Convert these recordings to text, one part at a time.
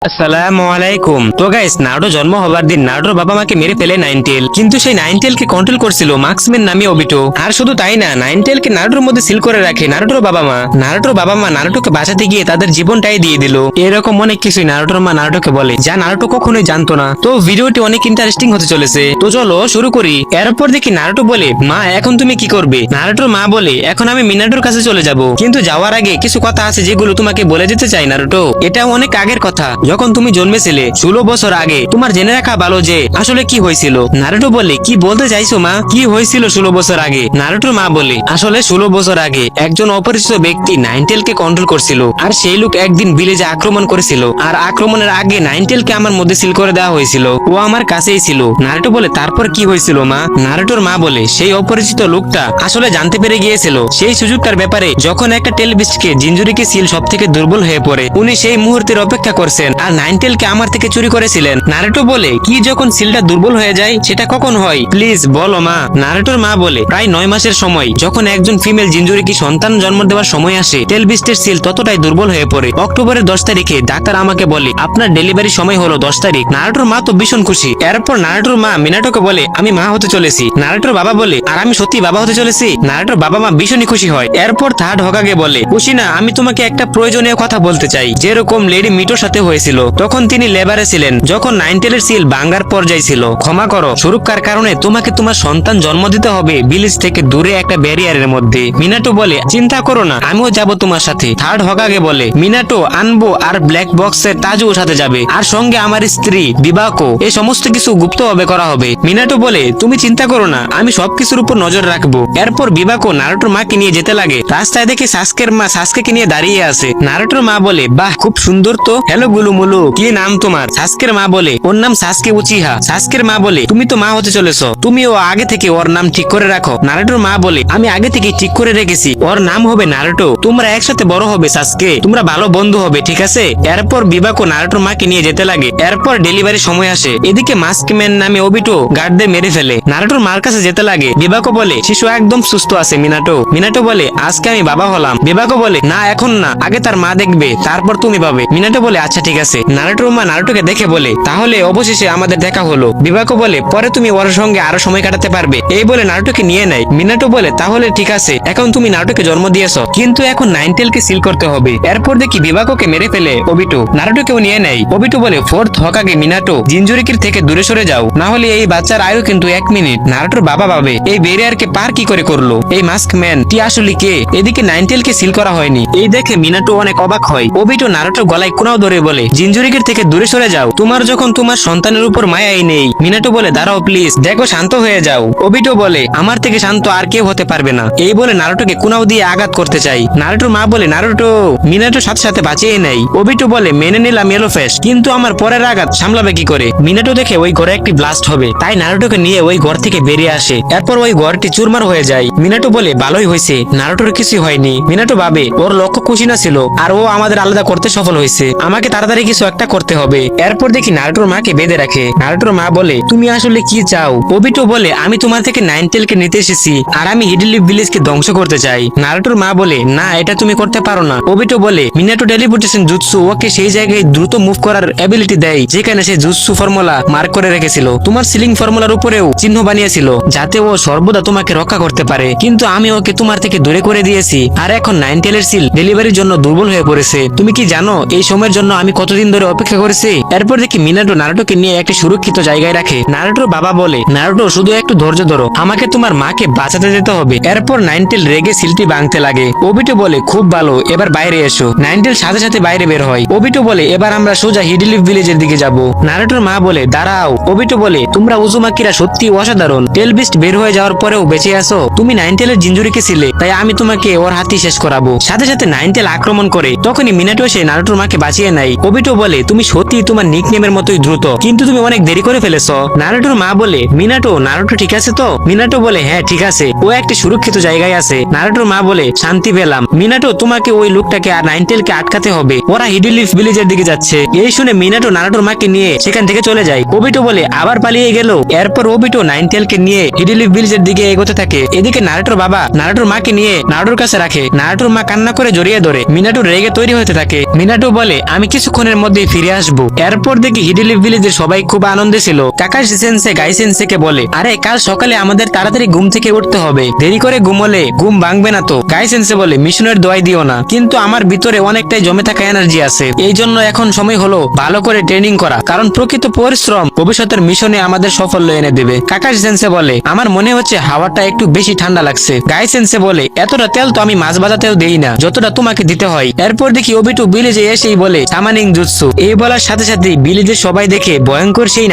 আসসালামু আলাইকুম। তো গাইস, নারুটো জন্ম হবার দিন নারুটোর বাবা মাকে মেরে ফেলে নাইনটেল, কিন্তু সেই নাইনটেলকে কন্ট্রোল করছিল মার্কসম্যান নামে ওবিটো। আর শুধু তাই না, নাইনটেলকে নারুটোর মধ্যে সিল করে রাখে নারুটোর বাবা মা। নারুটোর বাবা মা নারুটোকে বাঁচাতে গিয়ে তাদের জীবনটাই দিয়ে দিল। এরকম অনেক কিছুই নারুটোর মা নারুটোকে বলে, যা নারুটো কখনোই জানতো না। তো ভিডিওটি অনেক ইন্টারেস্টিং হতে চলেছে, তো চলো শুরু করি। এরপর দেখি নারুটো বলে, মা এখন তুমি কি করবে? নারুটোর মা বলে, এখন আমি মিনাটোর কাছে চলে যাব, কিন্তু যাওয়ার আগে কিছু কথা আছে যেগুলো তোমাকে বলে যেতে চাই নারুটো। এটা অনেক আগের কথা, যখন তুমি জন্মেছিলে 16 বছর আগে। তোমার জেনে রাখা ভালো যে আসলে কি হয়েছিল। নারুটো বলে, কি বলতে চাইছো মা? কি হয়েছিল 16 বছর আগে? নারুটোর মা বলে, আসলে 16 বছর আগে একজন অপরিচিত ব্যক্তি নাইনটেলকে কন্ট্রোল করছিল, আর সেই লোক একদিন ভিলেজে আক্রমণ করেছিল। আর আক্রমণের আগে নাইনটেলকে আমার মধ্যে সিল করে দেওয়া হয়েছিল। ও আমার কাছেই ছিল। নারুটো বলে, তারপর কি হয়েছিল মা? নারুটোর মা বলে, সেই অপরিচিত লোকটা আসলে জানতে পেরে গিয়েছিল সেই সুযোগটার ব্যাপারে, যখন একটা টেলবিস্টকে জিঞ্জুরিকে সিল সব থেকে দুর্বল হয়ে পড়ে। উনি সেই মুহূর্তের অপেক্ষা করছেন আর নাইনটেলকে আমার থেকে চুরি করেছিলেন। নারুটো বলে, কি যখন সিলটা দুর্বল হয়ে যায় সেটা কখন হয়? প্লিজ বলো মা। নারুটোর মা বলে, প্রায় 9 মাসের সময়, যখন একজন ফিমেল জিঞ্জুরিকে সন্তান জন্ম দেওয়ার সময় আসে, টেলবিস্টের সিল ততটাই দুর্বল হয়ে পড়ে। অক্টোবরের 10 তারিখে ডাক্তার আমাকে বলে, আপনার ডেলিভারি সময় হলো 10 তারিখ। নারুটোর মা তো ভীষণ খুশি। এরপর নারুটোর মা মিনাটোকে বলে, আমি মা হতে চলেছি। নারুটোর বাবা বলে, আর আমি সত্যি বাবা হতে চলেছি? নারুটোর বাবা মা ভীষণই খুশি হয়। এরপর থার্ড হকাগে বলে, খুশি না, আমি তোমাকে একটা প্রয়োজনীয় কথা বলতে চাই, যেরকম লেডি মিটোর সাথে হয়েছিল। তখন তিনি লেবারে ছিলেন, যখন নাইনটেলের সিল ভাঙ্গার পর্যায়ে ছিল। ক্ষমা করো, সুরক্ষার কারণে তোমাকে তোমার সন্তান জন্ম দিতে হবে ভিলেজ থেকে দূরে একটা ব্যারিয়ারের মধ্যে। মিনাটো বলে, চিন্তা করো না, আমিও যাব তোমার সাথে। থার্ড হকাগে বলে, মিনাটো আনবো আর ব্ল্যাক বক্সের তাজুও সাথে যাবে, আর সঙ্গে আমার স্ত্রী বিবাকো। এই সমস্ত কিছু গুপ্তভাবে করা হবে। মিনাটো বলে, তুমি চিন্তা করো না, আমি সবকিছুর উপর নজর রাখবো। এরপর বিবাকো নারুটোর মাকে নিয়ে যেতে লাগে। রাস্তায় দেখে সাসকের মা সাসকে নিয়ে দাঁড়িয়ে আছে। নারুটোর মা বলে, বাহ, খুব সুন্দর তো। হ্যালো গুলুমুলু, কি নাম তোমার? সাসকের মা বলে, ওর নাম সাসকে উচিহা। সাসকের মা বলে, তুমি তো মা হতে চলেছো, তুমি ও আগে থেকে ওর নাম ঠিক করে রাখো। নারুটোর মা বলে, আমি আগে থেকে ঠিক করে রেখেছি, ওর নাম হবে নারুটো। তোমরা একসাথে বড় হবে সাসকে, তোমরা ভালো বন্ধু হবে, ঠিক আছে? এরপর বিবাকো নারুটোর মাকে নিয়ে যেতে লাগে। এরপর ডেলিভারি সময় আসে। এদিকে মাস্কম্যান নামে ওবিটো গার্ডদের মেরে ফেলে। নারুটোর মার কাছে যেতে লাগে। বিবাকো বলে, শিশু একদম সুস্থ আছে মিনাটো। মিনাটো বলে, আজকে আমি বাবা হলাম। বিবাকো বলে, না এখন না, আগে তার মা দেখবে, তারপর তুমি পাবে। মিনাটো বলে, আচ্ছা ঠিক আছে। নারুটোর মা নারুটোকে দেখে বলে, তাহলে অবশেষে আমাদের দেখা হলো। বিবাকো বলে, পরে তুমি ওর সঙ্গে আরো সময় কাটাতে পারবে। এই বলে নারুটোকে নিয়ে নেয়। মিনাটো বলে, তাহলে ঠিক আছে, এখন তুমি নারুটোকে জন্ম দিয়েছো, কিন্তু এখন নাইনটেলকে সিল করতে হবে। এরপর দেখি বিবাকোকে মেরে ফেলে ওবিটো। নারুটোকেও নিয়ে নেয়। ওবিটো বলে, ফোর্থ হকাগে মিনাটো, জিঞ্জুরিকির থেকে দূরে সরে যাও, না হলে এই বাচ্চার আয়ু কিন্তু 1 মিনিট। নারুটোর বাবা ভাবে, এই ব্যারিয়ারকে পার কি করে করলো এই মাস্কম্যান টি, আসলে কে? এদিকে নাইনটেলকে সিল করা হয়নি। এই দেখে মিনাটো অনেক অবাক হয়। ওবিটো নারুটোর গলায় কোনাও ধরে বলে, জিঞ্জুরিকির থেকে দূরে সরে যাও, তোমার যখন তোমার সন্তানের উপর মায়াই নেই। মিনাটো বলে, দাঁড়াও প্লিজ, দেখো শান্ত হয়ে যাও। ওবিটো বলে, আমার থেকে শান্ত আর কেউ হতে পারবে না। এই বলে নারুটোকে কোনাও দিয়ে আঘাত করতে চাই। নারুটোর মা বলে, নারুটো। মিনাটো সাথে সাথে বাঁচিয়ে নেয়। ওবিটো বলে, মেনে নিলাম ইয়েলো ফেস, কিন্তু আমার পরের আঘাত সামলাবে কি করে? মিনাটো দেখে ওই ঘরে একটি ব্লাস্ট হবে, তাই নারুটোকে নিয়ে ওই ঘর থেকে বেরিয়ে আসে। এরপর ওই ঘরটি চুরমার হয়ে যায়। মিনাটো বলে, ভালোই হয়েছে, নারুটোর কিছুই হয়নি। মিনাটো ভাবে, ওর লক্ষ্য খুশি না ছিল, আর ও আমাদের আলাদা করতে সফল হয়েছে। আমাকে তাড়াতাড়ি কিছু একটা করতে হবে। এরপর দেখি নারুটোর মাকে বেঁধে রাখে। নারুটোর মা বলে, তুমি আসলে কি চাও? ওবিটো বলে, আমি তোমার থেকে নাইনটেলকে নিতে এসেছি, আর আমি হিডলিফ ভিলেজকে ধ্বংস করতে চাই। নারুটোর মা বলে, না, এটা তুমি করতে পারো না। ওবিটো বলে, মিনাটো টেলিপোর্টেশন জুৎসু ওকে সেই জায়গায় দ্রুত মুভ করার এবিলিটি দেয় যেখানে সে জুৎসু ফর্মুলা মার্ক করে রেখেছিল। তোমার সিলিং ফর্মুলার উপরেও চিহ্ন বানিয়েছিল, যাতে ও সর্বদা তোমাকে রক্ষা করতে পারে, কিন্তু আমি ওকে তোমার থেকে দূরে করে দিয়েছি, আর এখন নাইনটেলের সিল ডেলিভারির জন্য দুর্বল হয়ে পড়েছে। তুমি কি জানো এই সময়ের জন্য আমি কতদিন ধরে অপেক্ষা করেছি? এরপর দেখি মিনাটো নারুটোকে নিয়ে একটি সুরক্ষিত জায়গায় রাখে। নারুটোর বাবা বলে, নারুটো, শুধু একটু ধৈর্য ধরো, আমাকে তোমার মাকে বাঁচাতে যেতে হবে। এরপর নাইনটেল রেগে সিলটি ভাঙতে লাগে। ওবিটো বলে, খুব ভালো, এবার বাইরে এসো। নাইনটেল সাথে সাথে বাইরে বের হয়। ওবিটো বলে, এবার আমরা সোজা হিডলিফ ভিলেজের দিকে যাব। নারুটোর মা বলে, দাঁড়াও। ওবিটো বলে, তোমরা উজুমাকিরা সত্যি অসাধারণ, টেলবিস্ট বের হয়ে যাওয়ার পরেও বেঁচে আছো। তুমি নাইনটেলের জিঞ্জুরিকে ছিলে, তাই আমি তোমাকে ওর হাতি শেষ করাবো। সাথে সাথে নাইনটেল আক্রমণ করে, তখনই মিনাটো এসে নারুটোর মাকে বাঁচিয়ে নেয়। ওবিটো বলে, তুমি সত্যি তোমার নিকনেমের মতোই দ্রুত, কিন্তু তুমি অনেক দেরি করে ফেলেছো। নারুটোর মা বলে, মিনাটো, নারুটো ঠিক আছে তো? মিনাটো বলে, হ্যাঁ ঠিক আছে, ও একটি সুরক্ষিত জায়গায় আছে। নারুটোর মা বলে, শান্তি পেলাম। মিনাটো, তোমাকে ওই লোকটাকে আর নাইনটেলকে আটকাতে হবে, ওরা হিডলিফ ভিলেজের দিকে যাচ্ছে। এই শুনে মিনাটো নারুটোর মাকে নিয়ে সেখান থেকে চলে যায়। ওবিটো বলে, আবার পালিয়ে গেল। এরপর ওবিটো নাইনটেলকে নিয়ে হিডলিফ ভিলেজের দিকে এগোতে থাকে। এদিকে নারুটোর বাবা নারুটোর মাকে নিয়ে নারুটোর কাছে রাখে। নারুটোর মা কান্না করে জড়িয়ে ধরে। মিনাটো রেগে তৈরি হতে থাকে। মিনাটো বলে, আমি কিছুক্ষণের কিছুক্ষণের মধ্যেই ফিরে আসবো। এরপর দেখি হিডিলিভ ভিলেজের সবাই খুব আনন্দে ছিল। কাকাশি সেন্সে গাই সেন্সেকে বলে, আরে কাল সকালে আমাদের তাড়াতাড়ি ঘুম থেকে উঠতে হবে, দেরি করে ঘুমলে ঘুম ভাঙবে না তো। গাই সেন্সে বলে, মিশনের দোয়াই দিও না, কিন্তু আমার ভিতরে অনেকটাই জমে থাকা এনার্জি আছে, এই জন্য এখন সময় হলো ভালো করে ট্রেনিং করা, কারণ প্রকৃত পরিশ্রম ভবিষ্যতের মিশনে আমাদের সাফল্য এনে দেবে। কাকাশি সেন্সে বলে, আমার মনে হচ্ছে হাওয়াটা একটু বেশি ঠান্ডা লাগছে। গাই সেন্সে বলে, এতটা তেল তো আমি মাছ ভাজাতেও দেই না যতটা তোমাকে দিতে হয়। এরপর দেখি ওবিটু ভিলেজে এসেই বলে, সামানিং জুৎসু। এই বলার সাথে সাথে ভিলেজের সবাই দেখে ভয়ঙ্কর সেই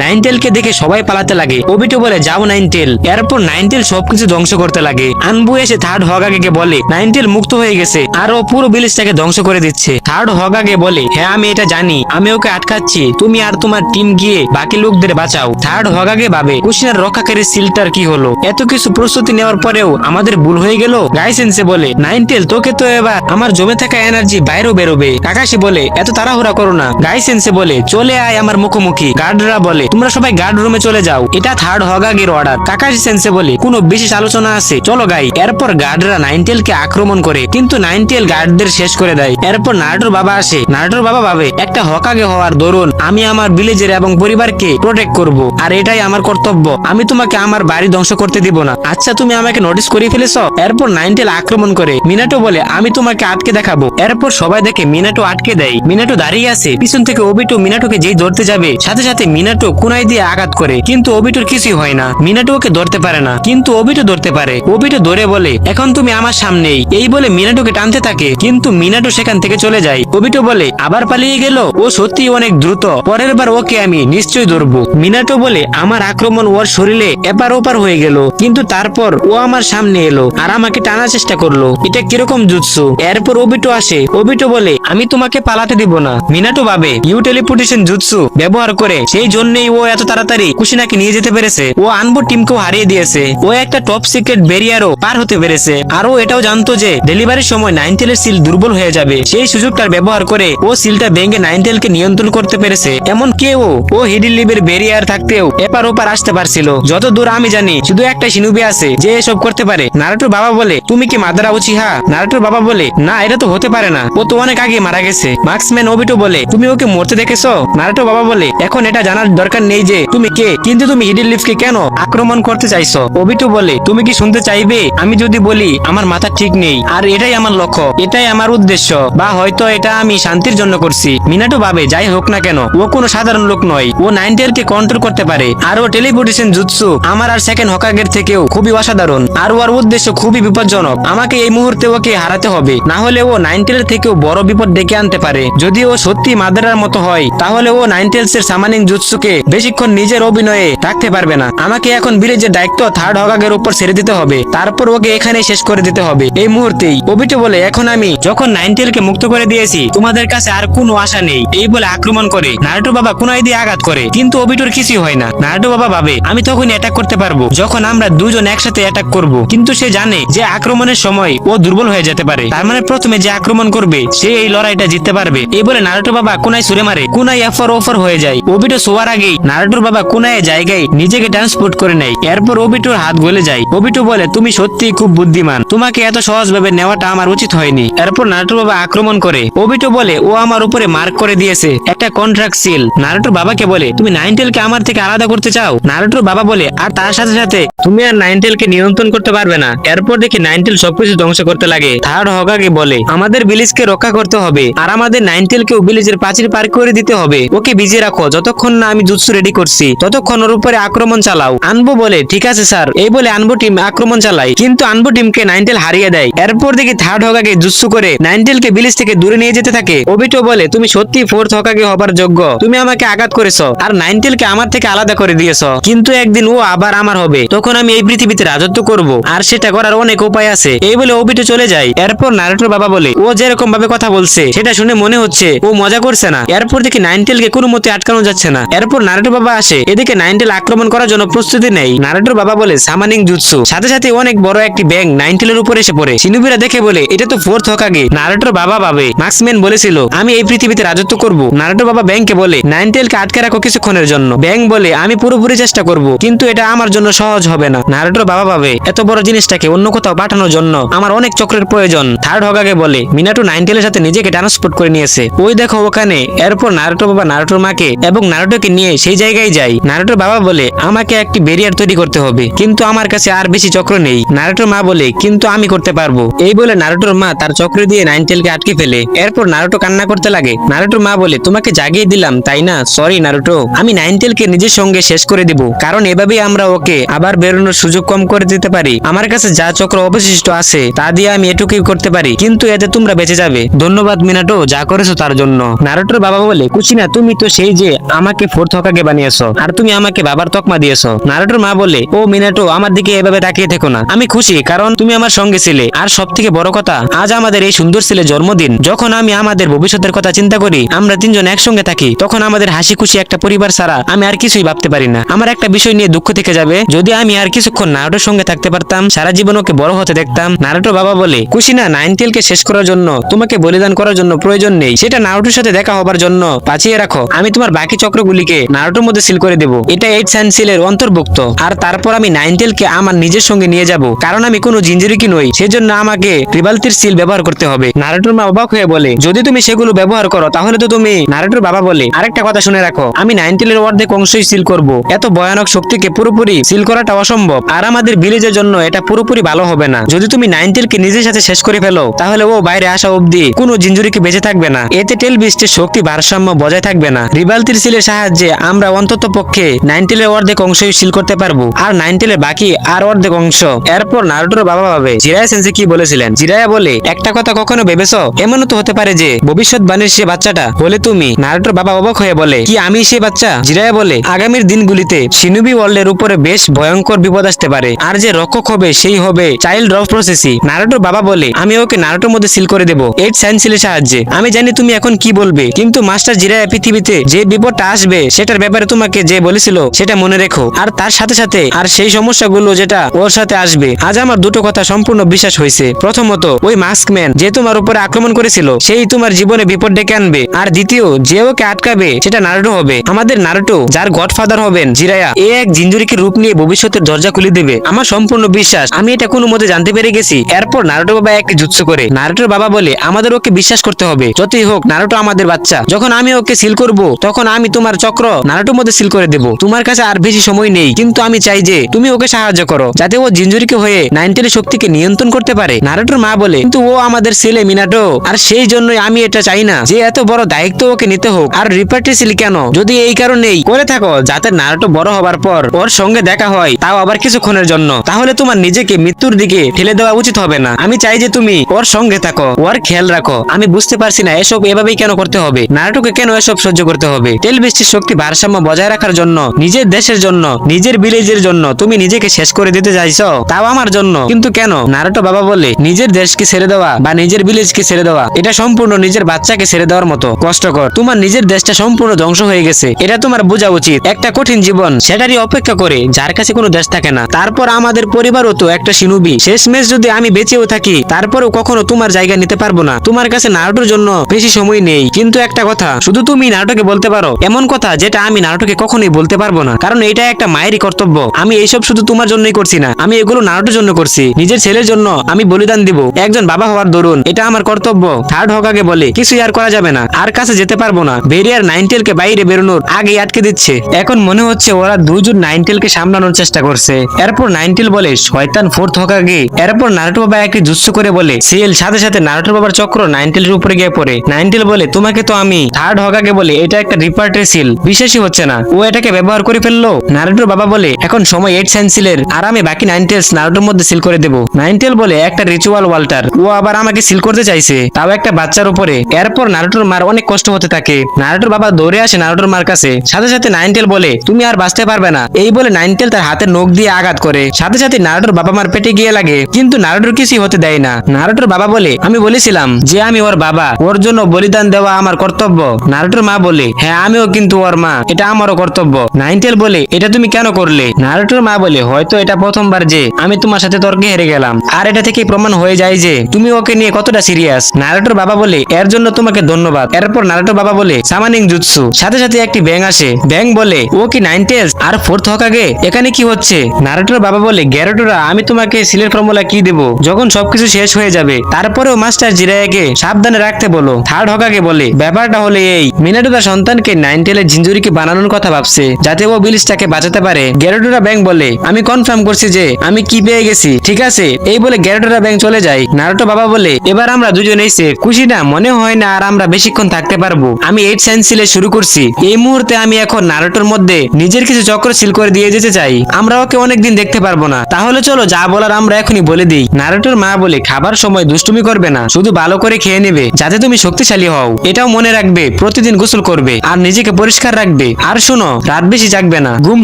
নাইনটেলকে দেখে সবাই পালাতে লাগে। ওবিটু বলে, যাও নাইনটেল। এরপর নাইনটেল সবকিছু ধ্বংস করতে লাগে। আনবু এসে থার্ড হগাগে বলে, নাইনটেল মুক্ত হয়ে গেছে আর ও পুরো ভিলেজটাকে ধ্বংস করে দিচ্ছে। থার্ড হগাগে বলে, হ্যাঁ আমি এটা জানি, আমি ওকে আটকাচ্ছি, তুমি আর তোমার টিম গিয়ে বাকি লোকদের বাঁচাও। থার্ড হগাগে ভাবে, কুশিনার রক্ষাকারী সিলটার কি হলো, এত কিছু প্রস্তুতি নেওয়ার পরেও আমাদের ভুল হয়ে গেল। গাইসেন্সে বলে, নাইনটেল তোকে তো এবার আমার জমে থাকা এনার্জি বাইরেও বেরোবে। কাকাশি বলে, এত তাড়াহুড়া করো না। গাইসেন্সে বলে, চলে আয় আমার মুখোমুখি। গার্ডরা বলে, তোমরা সবাই গার্ড রুমে চলে যাও, এটা থার্ড হগাগের অর্ডার। কাকাশি সেন্সে বলে, কোনো বিশেষ আলোচনা আছে, চলো গাই। এরপর গার্ডরা নাইনটেলকে আক্রমণ করে, কিন্তু নাইনটেল গার্ডদের শেষ করে দেয়। এরপর নারুটোর বাবা আসে। নারুটোর বাবা ভাবে, একটা হকাগে হওয়ার দরুন আমি আমার ভিলেজের এবং পরিবারকে প্রোটেক্ট করব, আর এটাই আমার কর্তব্য, আমি তোমাকে আমার বাড়ি ধ্বংস করতে দিব না। আচ্ছা তুমি আমাকে নোটিস করে ফেলেছ। এরপর নাইনটেল আক্রমণ করে। মিনাটো বলে, আমি তোমাকে আটকে দেখাবো। এরপর সবাই দেখে মিনাটো আটকে দেয়। মিনাটো দাঁড়িয়ে আছে। পিছন থেকে ওবিটো মিনাটোকে যেই ধরতে যাবে, সাথে সাথে মিনাটো কুনাই দিয়ে আঘাত করে, কিন্তু ওবিটোর কিছুই হয় না। মিনাটো ওকে ধরতে পারে না, কিন্তু ওবিটো ধরতে পারে। ওবিটো ধরে বলে, এখন তুমি আমার সামনেই। এই বলে মিনাটোকে টানতে থাকে, কিন্তু মিনাটো সেখান থেকে চলে যায়। ওবিটো বলে, আবার পালিয়ে গেল, ও সত্যি অনেক দ্রুত, পরের বার ওকে আমি নিশ্চয়ই ধরবো। মিনাটো বলে, আমার আক্রমণ ওর শরীরে এপার ওপার হয়ে গেল, কিন্তু তারপর ও আমার সামনে এলো আর আমাকে টানার চেষ্টা করলো, এটা কিরকম জুৎসু। এরপর ওবিটো আসে। ওবিটো বলে, আমি তোমাকে পালাতে দিব না। মিনাটো ভাবে, ইউ টেলিপোর্টেশন জুৎসু ব্যবহার করে সেই জন্যই ও এত তাড়াতাড়ি কুশিনাকে নিয়ে যেতে পেরেছে। ও আনবো টিমকেও হারিয়ে দিয়েছে, ও একটা টপ সিক্রেট ব্যারিয়ারও পার হতে পেরেছে, আর ও এটাও জানতো যে ডেলিভারির সময় নাইনটেলের সিল দুর্বল হয়ে যাবে। সেই সুযোগটার ব্যবহার করে ও সিলটা ভেঙে নাইনটেলকে নিয়ন্ত্রণ করতে পেরেছে। এমন কেউ ও হিডিল লিভের ব্যারিয়ার থাকতেও এপার ওপার আসতে পারছিল। যত দূর আমি জানি শুধু একটা শিনুবি আছে যে এসব করতে পারে। নারুটোর বাবা বলে, তুমি কি মাদারা উচিহা? নারুটোর বাবা বলে, না এটা তো হতে পারে না, ও তো অনেক আগে মারা গেছে। মার্কসম্যান ওবিটো বলে, তুমি ওকে মরতে দেখেছো? নারুটোর বাবা বলে, এখন এটা জানার দরকার নেই যে তুমি কে, কিন্তু তুমি হিডিল লিভকে কেন আক্রমণ করতে চাইছো? ওবিটো বলে, তুমি কি শুনতে চাইবে? আমি যদি বলি আমার মাথা ঠিক নেই, আর এটাই আমার লক্ষ্য, এটাই আমার উদ্দেশ্য, বা হয়তো এটা আমি শান্তির জন্য করছি। মিনাটো ভাবে, যাই হোক না কেন, ও কোনো সাধারণ লোক নয়, ও নাইনটেলকে কন্ট্রোল করতে পারে, আর ও টেলিপোর্টেশন জুৎসু আমার আর সেকেন্ড হকাগের থেকেও খুবই অসাধারণ, আর ওর উদ্দেশ্য খুবই বিপজ্জনক। আমাকে এই মুহূর্তে ওকে হারাতে হবে, না হলে ও নাইনটেলের থেকেও বড় বিপদ ডেকে আনতে পারে। যদি ও সত্যি মাদারার মতো হয়, তাহলে ও নাইনটেলস এর সামানিং জুৎসুকে বেশিক্ষণ নিজের অভিনয়ে রাখতে পারবে না। আমাকে এখন ভিলেজের দায়িত্ব থার্ড হকাগের উপর ছেড়ে দিতে হবে, তারপর ওকে এখানে শেষ করে দিতে হবে এই মুহূর্তেই। ওবিটো বলে, এখন আমি যখন নাইনটেলকে মুক্ত করে দিয়েছি, তোমাদের কাছে আর কোনো আশা নেই। এই বলে আক্রমণ করে। নারুটো বাবা কুনাই দিয়ে আঘাত করে, কিন্তু ওবিটোর কিছুই হয় না। নারুটো বাবা ভাবে, আমি তখনই অ্যাটাক করতে পারবো যখন আমরা দুজন একসাথে অ্যাটাক করব, কিন্তু সে জানে যে আক্রমণের সময় ও দুর্বল হয়ে যেতে পারে, তার মানে প্রথমে যে আক্রমণ করবে সে এই লড়াইটা জিততে পারবে। এই বলে নারুটো বাবা কুনাই ছুড়ে মারে। কুনাই এফর ওফর হয়ে যায়। ওবিটো শোয়ার আগেই নারুটোর বাবা কুনাইয়ের জায়গায় নিজেকে ট্রান্সপোর্ট করে নেয়। এরপর ওবিটোর হাত গলে যায়। ওবিটো বলে, তুমি সত্যি খুব বুদ্ধিমান, তোমাকে এত সহজভাবে নেওয়াটা আমার উচিত হয়নি। এরপর নারুটোর বাবা আক্রমণ করে। ওবিটো বলে, ও আমার উপরে মার্ক করে দিয়েছে একটা কন্ট্রাক্ট সিল। নারুটোর বাবাকে বলে, তুমি নাইনটেলকে আমার থেকে আলাদা করতে চাও? নারুটোর বাবা বলে, আর তার সাথে সাথে তুমি আর নাইনটেলকে নিয়ন্ত্রণ করতে পারবে না। এরপর দেখি নাইনটেল সবকিছু ধ্বংস করতে লাগে। থার্ড হকাগে বলে, আমাদের ভিলেজকে রক্ষা করতে হবে, আর আমাদের নাইনটেলকেও ভিলেজের প্রাচীর পার করে দিতে হবে। ওকে ভিজিয়ে রাখো, যতক্ষণ না আমি জুৎসু রেডি করছি ততক্ষণ ওর উপরে আক্রমণ চালাও। আনবো বলে, ঠিক আছে স্যার। এই বলে আনবো টিম আক্রমণ চালায়, কিন্তু আনবো টিমকে নাইনটেল হারিয়ে দেয়। এরপর দেখি থার্ড হকাগে জুৎসু করে নাইনটেলকে ভিলেজ থেকে দূরে নিয়ে যেতে থাকে। ওবিটো বলে, তুমি সত্যি ফোর্থ হকাগে হবার যোগ্য, তুমি আমাকে আঘাত করেছো আর নাইনটেলকে আমার থেকে আলাদা করে দিয়েছো, কিন্তু একদিন ও আবার আমার হবে, তখন আমি এই পৃথিবীতে রাজত্ব করব, আর সেটা করার অনেক উপায় আছে। এই বলে ওবিটো চলে যায়। এরপর নারুটোর বাবা বলে, ও যেরকম ভাবে কথা বলছে সেটা শুনে মনে হচ্ছে ও মজা করছে না। এরপর দেখি নাইনটেলকে কোনো মতে আটকানো যাচ্ছে না। এরপর নারুটোর বাবা আসে। এদিকে নাইনটেল আক্রমণ করার জন্য প্রস্তুতি নেই। নারুটোর বাবা বলে, সামানিং জুৎসু। সাথে সাথে অনেক বড় একটি ব্যাং নাইনটেলের উপর এসে পড়ে। শিনুবিরা দেখে বলে, এটা তো ফোর্থ হকাগে। নারুটোর বাবা ভাবে, মার্কসম্যান বলেছিল আমি এই পৃথিবীতে রাজত্ব করব। নারুটোর বাবা ব্যাংকে বলে, নাইনটেলকে আটকে রাখো কিছুক্ষণের জন্য। ব্যাং বলে, আমি পুরোপুরি চেষ্টা করব, কিন্তু এটা আমার জন্য সহজ হবে না। নারুটোর বাবা ভাবে, এত বড় জিনিসটাকে অন্য কোথাও পাঠানোর জন্য আমার অনেক চক্রের প্রয়োজন। থার্ড হকাগে বলে, মিনাটো নাইনটেলের সাথে নিজেকে ট্রান্সপোর্ট করে নিয়েছে, ওই দেখো ওখানে। এরপর নারুটো বাবা নারুটোর মাকে এবং নারুটোকে নিয়ে সেই জায়গায় যায়। নারুটোর বাবা বলে আমাকে একটি ব্যারিয়ার তৈরি করতে হবে, কিন্তু আমার কাছে আর বেশি চক্র নেই। নারুটোর মা বলে কিন্তু আমি করতে পারবো। এই বলে নারুটোর মা তার চক্র দিয়ে নাইনটেলকে আটকে ফেলে। এরপর নারুটো কান্না করতে লাগে। নারুটোর মা বলে তোমাকে জাগিয়ে দিলাম তাই না, সরি নারুটো, আমি নাইনটেলকে নিজের সঙ্গে শেষ করে দিব, কারণ এভাবেই আমরা ওকে আবার বেরোনোর সুযোগ কম করে দিতে পারি। আমার কাছে যা চক্র অবশিষ্ট আছে তা দিয়ে আমি এটুকুই করতে পারি, কিন্তু এতে তোমরা বেঁচে যাবে। ধন্যবাদ মিনাটো যা করেছো তার জন্য। নারুটোর বাবা বলে কুচিনা তুমি তো সেই যে আমাকে ফোর্থ হকাগে বানিয়েছো, আর তুমি আমাকে বাবার তকমা দিয়েছো। নারুটোর মা বলে ও মিনাটো আমার দিকে এভাবে তাকিয়ে থেকো না, আমি খুশি কারণ তুমি আমার সঙ্গে ছিলে। আর সব থেকে বড় কথা, আজ আমাদের এই সুন্দর ছেলে জন্মদিন। যখন আমি আমাদের ভবিষ্যতের কথা চিন্তা করি, আমরা তিনজন একসঙ্গে থাকি, তখন আমাদের হাসি খুশি একটা পরিবার ছাড়া আমি আর কিছুই ভাবতে পারি না। আমার একটা বিষয় নিয়ে দুঃখ থেকে যাবে, যদি আমি আর কিছুক্ষণ নারুটোর সঙ্গে থাকতে পারতাম, সারা জীবন ওকে বড় হতে দেখতাম। নারুটোর বাবা বলে কুচিনা নাইনটেলকে শেষ করার জন্য তোমাকে বলিদান করার জন্য প্রয়োজন নেই, সেটা নারুটোর সাথে দেখা হবার জন্য বাঁচিয়ে রাখো। আমি তোমার বাকি চক্রগুলিকে নারুটোর মধ্যে সিল করে দেব, এটা 8 সায়েন্স সিলের অন্তর্ভুক্ত। আর তারপর আমি নাইনটেলকে আমার নিজের সঙ্গে নিয়ে যাব, কারণ আমি কোনো জিঞ্জিরিকি নই, সেজন্য আমাকে রিবালতির সিল ব্যবহার করতে হবে। নারুটোর মা অবাক হয়ে বলে যদি তুমি সেগুলো ব্যবহার করো তাহলে তো তুমি। নারুটোর বাবা বলে আরেকটা কথা শুনে রাখো, আমি নাইনটেলের অর্ধেক অংশই সিল করব। এত ভয়ানক শক্তিকে পুরোপুরি সিল করাটা অসম্ভব, আর আমাদের ভিলেজের জন্য এটা পুরোপুরি ভালো হবে না। যদি তুমি নাইনটেলকে নিজের সাথে শেষ করে ফেলো তাহলে ও বাইরে আসা অবধি কোনো জিঞ্জুরিকে বেঁচে থাকবে না, এতে টেল বিস্টের শক্তি ভারসাম্য বজায় থাকবে না। রিবালতির সিলের সাহায্যে আমরা অন্তত পক্ষে নাইনটেলের অর্ধেক অংশই সিল করতে পারবো, আর নাইনটেলের বাকি আর অর্ধেক অংশ। এরপর নারুটোর বাবা ভাবে জিরায়া সেন্সে কি বলেছিলেন। জিরায়া বলে একটা কথা কখনো ভেবেছো, এমনও তো হতে পারে যে ভবিষ্যৎবাণীর সে বাচ্চাটা হলে তুমি। নারুটোর বাবা অবাক হয়ে বলে কি আমি সে বাচ্চা? জিরায়া বলে আগামীর দিনগুলিতে শিনুবি ওয়ার্ল্ডের উপরে বেশ ভয়ঙ্কর বিপদ আসতে পারে, আর যে রক্ষক হবে সেই হবে চাইল্ড অফ প্রসেসি। নারুটোর বাবা বলে আমি ওকে নারুটোর মধ্যে সিল করে দেব 8 সায়েন্স সিলের সাহায্যে। আমি জানি তুমি এখন কি বলবে, কিন্তু মাস্টার জিরায়া পৃথিবীতে যে বিপদটা আসবে সেটার ব্যাপারে তোমাকে যে বলেছিল সেটা মনে রেখো, আর তার সাথে সাথে আর সেই সমস্যাগুলো যেটা ওর সাথে আসবে। আজ আমার দুটো কথা সম্পূর্ণ বিশ্বাস হয়েছে। প্রথমত, ওই মাস্কম্যান যে তোমার উপরে আক্রমণ করেছিল সেই তোমার জীবনে বিপদ ডেকে আনবে, আর দ্বিতীয় যে ওকে আটকাবে সেটা নারুটো হবে, আমাদের নারুটো, যার গডফাদার হবেন জিরায়া। এ এক জিঞ্জুরিকে রূপ নিয়ে ভবিষ্যতের দরজা খুলে দেবে, আমার সম্পূর্ণ বিশ্বাস। আমি এটা কোনো মতে জানতে পেরে গেছি। এরপর নারুটো বাবা একটি জুৎসু করে। নারুটোর বাবা বলে আমাদের ওকে বিশ্বাস করতে হবে, যতই হোক নারুটো আমাদের বাচ্চা। যখন আমি ওকে সিল করব তখন আমি তোমার চক্র নারুটোর মধ্যে সিল করে দেব। তোমার কাছে আর বেশি সময় নেই, কিন্তু আমি চাই যে তুমি ওকে সাহায্য করো যাতে ও জিঞ্জুরিকে হয়ে নাইনটেলের শক্তিকে নিয়ন্ত্রণ করতে পারে। নারুটোর মা বলে কিন্তু ও আমাদের ছেলে মিনাটো, আর সেই জন্যই আমি এটা চাই না যে এত বড় দায়িত্ব ওকে নিতে হোক। আর রিপার্টি সিল কেন? যদি এই কারণেই করে থাকো যাতে নারুটো বড় হবার পর ওর সঙ্গে দেখা হয়, তাও আবার কিছুক্ষণের জন্য, তাহলে তোমার নিজেকে মৃত্যুর দিকে ঠেলে দেওয়া উচিত হবে না। আমি চাই যে তুমি ওর সঙ্গে থাকো, ওর খেয়াল রাখো। আমি বুঝতে পারছি না এসব এভাবেই কেন করতে হবে, নারুটোকে কেন এসব সহ্য করতে হবে। তেল বৃষ্টির শক্তি ভারসাম্য বজায় রাখার জন্য, নিজের দেশের জন্য, নিজের ভিলেজের জন্য তুমি নিজেকে শেষ করে দিতে চাইছো, তাও আমার জন্য। কিন্তু কেন? নারুটো বাবা বলে নিজের দেশকে ছেড়ে দেওয়া বা নিজের ভিলেজকে ছেড়ে দেওয়া এটা সম্পূর্ণ নিজের বাচ্চাকে ছেড়ে দেওয়ার মতো কষ্টকর। তোমার নিজের দেশটা সম্পূর্ণ ধ্বংস হয়ে গেছে, এটা তোমার বোঝা উচিত। একটা কঠিন জীবন সেটারই অপেক্ষা করে যার কাছে কোনো দেশ থাকে না। তারপর আমাদের পরিবারও তো একটা শিনুবি। শেষমেশ যদি আমি বেঁচেও থাকি তারপরেও কখনো তোমার জায়গা নিতে পারবো না। তোমার কাছে নারুটোর জন্য বেশি সময় নেই, কিন্তু একটা কথা শুধু তুমি নারুটোকে বলতে পারো, এমন কথা যেটা আমি নারুটোকে কখনোই বলতে পারবো না, কারণ এটা একটা মায়েরই কর্তব্য। আমি এইসব শুধু তোমার জন্যই করছি না, আমি এগুলো নারুটোর জন্য করছি। নিজের ছেলের জন্য আমি বলিদান দিব একজন বাবা হওয়ার দরুন, এটা আমার কর্তব্য। থার্ড হকাগে বলে কিছুই আর করা যাবে না, আর কাছে যেতে পারবো না। বেরিয়ার নাইনটেলকে বাইরে বেরোনোর আগেই আটকে দিচ্ছে। এখন মনে হচ্ছে ওরা দুজন নাইনটেলকে সামলানোর চেষ্টা করছে। এরপর নাইনটেল বলে শয়তান ফোর্থ হকাগে। এরপর নারুটো বাবা একটি জুৎসু করে বলে সেল, সাথে সাথে নারুটোর বাবার চক্র নাইনটেলের উপরে গিয়ে পড়ে। নাইনটেল বলে তোমাকে তো আমি। থার্ড হকাগে বলে এটা একটা রিপার্টের সিল, বিশ্বাসই হচ্ছে না ও এটাকে ব্যবহার করে ফেললো। নারুটোর বাবা বলে এখন সময় 8 সায়েন্স সিলের, আর আমি বাকি 9 টেলস নারুটোর মধ্যে সিল করে দেব। 9 টেল বলে একটা রিচুয়াল ওয়াল্টার, ও আবার আমাকে সিল করতে চাইছে, তাও একটা বাচ্চার উপরে। এরপর নারুটোর মার অনেক কষ্ট হতে থাকে। নারুটোর বাবা দৌড়ে আসে নারুটোর মার কাছে, সাথে সাথে 9 টেল বলে তুমি আর বাঁচতে পারবে না। এই বলে 9 টেল তার হাতের নখ দিয়ে আঘাত করে, সাথে সাথে নারুটোর বাবা মার পেটে গিয়ে লাগে, কিন্তু নারুটোর কিছুই হতে দেয় না। নারুটোর বাবা বলে আমি বলেছিলাম যে আমি ওর বাবা, ওর জন্য বলিদান দেওয়া আমার কর্তব্য। নারুটোর মা বলে হ্যাঁ আমিও কিন্তু ওর মা, এটা আমারও কর্তব্য। 9 টেল বলে এটা তুমি কেন করলে? নারুটোর মা বলে হয়তো এটা প্রথমবার যে আমি তোমার সাথে তর্কে হেরে গেলাম, আর এটা থেকে প্রমাণ হয়ে যায় যে তুমি ওকে নিয়ে কতটা সিরিয়াস। নারুটোর বাবা বলে এর জন্য তোমাকে ধন্যবাদ। এরপর নারুটোর বাবা বলে সামানিং জুৎসু, সাথে সাথে একটি ব্যাং আসে। ব্যাং বলে ও কি 9 টেলস আর 4th হকাগে, এখানে কি হচ্ছে? নারুটোর বাবা বলে গ্যারোটোরা আমি তোমাকে সিলের ফর্মুলা কি দেব যখন সবকিছু শেষ হয়ে যাবে, তারপরেও মাস্টার জিরায়াকে সাবধানে রাখতে বলো। থার্ড গার্ড হকাকে বলে, ব্যাপারটা হলে এই, মিনাটো তার সন্তানকে নাইনটেলের জিঞ্জুরিকে বানানোর কথা ভাবছে যাতে ও বিলিসটাকে বাঁচাতে পারে। গ্যারোডোরা ব্যাং বলে, আমি কনফার্ম করছি যে আমি কি পেয়ে গেছি। ঠিক আছে, এই বলে গ্যারোডোরা ব্যাং চলে যায়। নারুটো বাবা বলে, এবার আমরা দুজনেই সেফ। খুশি না? মনে হয় না আর আমরা বেশিক্ষণ থাকতে পারবো। আমি 8 সায়েন্স সিলে শুরু করছি। এই মুহূর্তে আমি এখন নারুটোর মধ্যে নিজের কিছু চক্র সিল করে দিয়ে যেতে চাই। আমরা ওকে অনেকদিন দেখতে পারবো না। তাহলে চলো যা বলার আমরা এখনই বলে দিই। নারুটোর মা বলে, খাবার সময় দুষ্টুমি করবে না, শুধু ভালো করে খেয়ে নেবে যাতে তুমি শক্তিশালী হও। এটাও মনে রাখবে প্রতিদিন গোসল করবে আর নিজেকে পরিষ্কার রাখবে। আর শোনো, রাত বেশি জাগবে না, ঘুম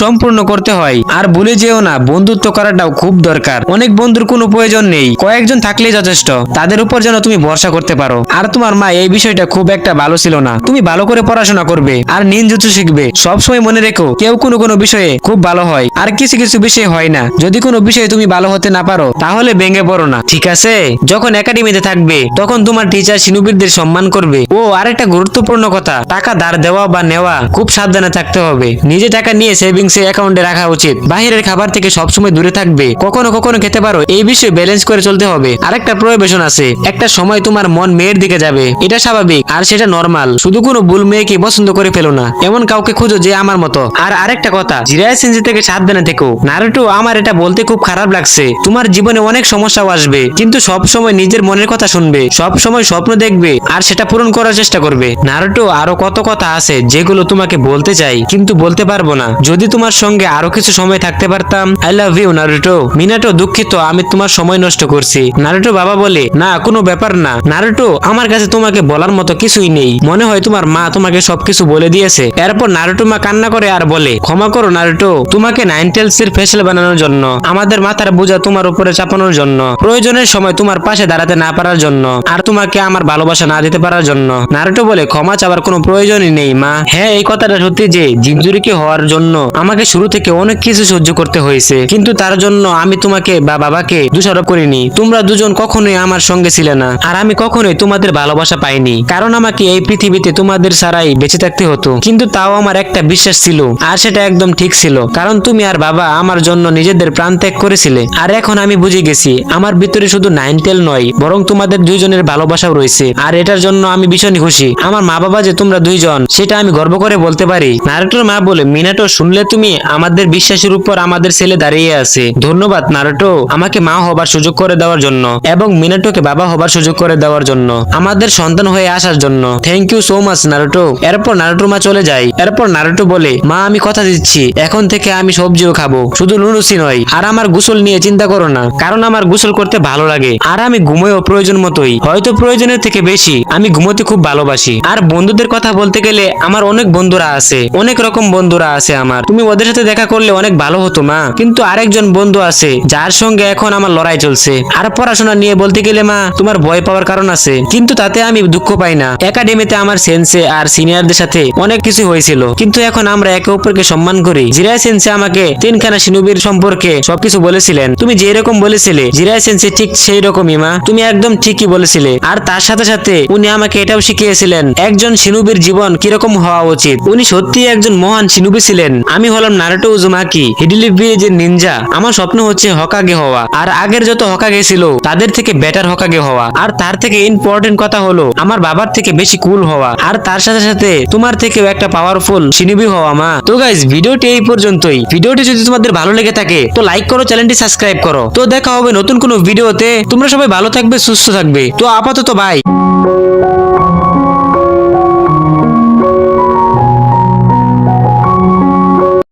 সম্পূর্ণ করতে হয়। আর ভুলে যেও না, বন্ধুত্ব করাটাও খুব দরকার। অনেক বন্ধুর কোনো প্রয়োজন নেই, কয়েকজন থাকলেই যথেষ্ট। তাদের উপর যেন তুমি ভরসা করতে পারো। আর তোমার মা এই বিষয়টা খুব একটা ভালো ছিল না। তুমি ভালো করে পড়াশোনা করবে আর নিনজুৎসু শিখবে। সবসময় মনে রেখো, কেউ কোনো বিষয়ে খুব ভালো হয় আর কিছু কিছু বিষয় হয় না। যদি কোনো বিষয়ে তুমি ভালো হতে না পারো তাহলে ভেঙে পড়ো না, ঠিক আছে? যখন একাডেমিতে থাকবে তখন তোমার টিচার শিনুবিরদের সম্মান করবে। ও আরেকটা গুরুত্বপূর্ণ কথা, টাকা ধার দেওয়া বা নেওয়া খুব সাবধানে থাকতে হবে। নিজে টাকা নিয়ে সেভিংস অ্যাকাউন্টে রাখা উচিত। বাইরের খাবার থেকে সবসময় দূরে থাকবে। কখনো কখনো খেতে পারো, এই বিষয়ে ব্যালেন্স করে চলতে হবে। আরেকটা প্রয়োজন আছে, একটা সময় তোমার মন মেয়ের দিকে যাবে, এটা স্বাভাবিক আর সেটা নরমাল। শুধু কোনো ভুল মেয়েকে পছন্দ করে ফেলো না, এমন কাউকে খুঁজো যে আমার মতো। আর আরেকটা কথা, জিরায় সেনজি থেকে সাবধানে থেকো। নারুটো, আমার এটা বলতে খুব খারাপ লাগছে। তোমার জীবনে অনেক সমস্যাও আসবে, কিন্তু সব সময় নিজের মনের কথা শুনবে, সব সময় স্বপ্ন দেখবে আর সেটা পূরণ করার চেষ্টা করবে। নারুটো, আরো কত কথা আছে যেগুলো তোমাকে বলতে চাই কিন্তু বলতে পারবো না। যদি তোমার সঙ্গে আরো কিছু সময় থাকতে পারতাম। I love you Naruto. Minato, দুঃখিত আমি তোমার সময় নষ্ট করছি। নারুটো বাবা বলে, না কোনো ব্যাপার না নারুটো, আমার কাছে তোমাকে বলার মতো কিছুই নেই। মনে হয় তোমার মা তোমাকে সবকিছু বলে দিয়েছে। এরপর নারুটো মা কান্না করে আর বলে, ক্ষমা করো নারুটো, তোমাকে নাইনটেলস এর ফেসিয়াল বানানোর জন্য, আমাদের মাথার বোঝা তোমার উপরে চাপানোর জন্য, প্রয়োজনের সময় তোমার পাশে দাঁড়াতে না পারার জন্য, আর তোমাকে আমার ভালোবাসা না দিতে পারার জন্য। নারুটো বলে, ক্ষমা চাওয়ার কোনো প্রয়োজনই নেই মা। হ্যাঁ, এই কথাটা সত্যি যে জিনজুরিকে হওয়ার জন্য আমাকে শুরু থেকে অনেক কিছু সহ্য করতে হয়েছে, কিন্তু তার জন্য আমি তোমাকে বা বাবাকে দোষারোপ করিনি। তোমরা দুজন কখনোই আমার সঙ্গে ছিলে না আর আমি কখনোই তোমাদের ভালোবাসা পাইনি, কারণ আমাকে এই পৃথিবীতে তোমাদের ছাড়াই বেঁচে থাকতে হতো। কিন্তু তাও আমার একটা বিশ্বাস ছিল আর সেটা একদম ঠিক ছিল, কারণ তুমি আর বাবা আমার জন্য নিজেদের প্রাণ ত্যাগ করেছিলে। আর এখন আমি বুঝে গেছি, আমার ভিতরে শুধু নাইনটেল নয় বরং তোমাদের দুইজনের ভালোবাসাও রয়েছে। আর এটার জন্য আমি ভীষণ খুশি। আমার মা বাবা যে তোমরা দুইজন, সেটা আমি গর্ব করে বলতে পারি। নারুটোর মা বলে, মিনাটো, শুনলে তুমি? আমাদের বিশ্বাসের উপর আমাদের ছেলে দাঁড়িয়ে আছে। ধন্যবাদ নারুটো, আমাকে মা হবার সুযোগ করে দেওয়ার জন্য এবং মিনাটোকে বাবা হবার সুযোগ করে দেওয়ার জন্য, আমাদের সন্তান হয়ে আসার জন্য। Thank you so much Naruto. এরপর নারুটোর মা চলে যায়। এরপর নারুটো বলে, মা আমি কথা দিচ্ছি, এখন থেকে আমি সবজিও খাবো, শুধু নুডলসই নয়। আর আমার গোসল নিয়ে চিন্তা করো না, কারণ আমার গোসল করতে ভালো লাগে আর আমি ঘুমোও প্রয়োজন মতোই, হয়তো প্রয়োজনের থেকে বেশি। আমি ঘুমোতে খুব ভালোবাসি। আর বন্ধুদের কথা বলতে গেলে আমার অনেক বন্ধুরা আছে, অনেক রকম বন্ধুরা আছে আমার। তুমি ওদের সাথে দেখা করলে অনেক ভালো হতো মা। কিন্তু আরেকজন বন্ধু আছে যার সঙ্গে এখন আমার লড়াই চলছে। আর পড়াশোনা নিয়ে বলতে গেলে মা, তোমার ভয় পাওয়ার কারণ আছে, কিন্তু তাতে আমি দুঃখ পাই না। একাডেমিতে আমার সেন্সে আর সিনিয়রদের সাথে অনেক কিছু হয়েছিল, কিন্তু এখন আমরা একে অপরকে সম্মান করি। জিরাই সেন্সে আমাকে তিনখানা শিনুবির সম্পর্কে সবকিছু বলেছিলেন। তুমি যেরকম বলেছিলে জিরাই সেন্সে ঠিক সেই রকমই মা, তুমি একদম ঠিকই বলেছিলে। আর তার সাথে সাথে উনি আমাকে এটাও শিখিয়েছিলেন একজন শিনুবির জীবন কিরকম হওয়া উচিত। উনি সত্যি একজন মহান শিনুবি ছিলেন। আমি হলাম নারুটো উজুমাকি, হিডিলি ভিলেজের নিনজা। আমার স্বপ্ন হচ্ছে হকাগে হওয়া, আর আগের যত হকাগে ছিল তাদের থেকে বেটার হকাগে হওয়া। আর তার থেকে ইম্পর্টেন্ট কথা হলো আমার বাবার থেকে বেশি কুল হওয়া, আর তার সাথে সাথে তোমার থেকেও একটা পাওয়ারফুল শিনুবি হওয়া মা। তো গাইস, ভিডিওটি এই পর্যন্তই। ভিডিওটি যদি তোমাদের ভালো লেগে থাকে তো লাইক করো, চ্যানেলটি সাবস্ক্রাইব করো। তো দেখা হবে নতুন কোনো ভিডিওতে। তোমরা সবাই ভালো থাকবে, সুস্থ থাকবে। তো আপাতত বাই।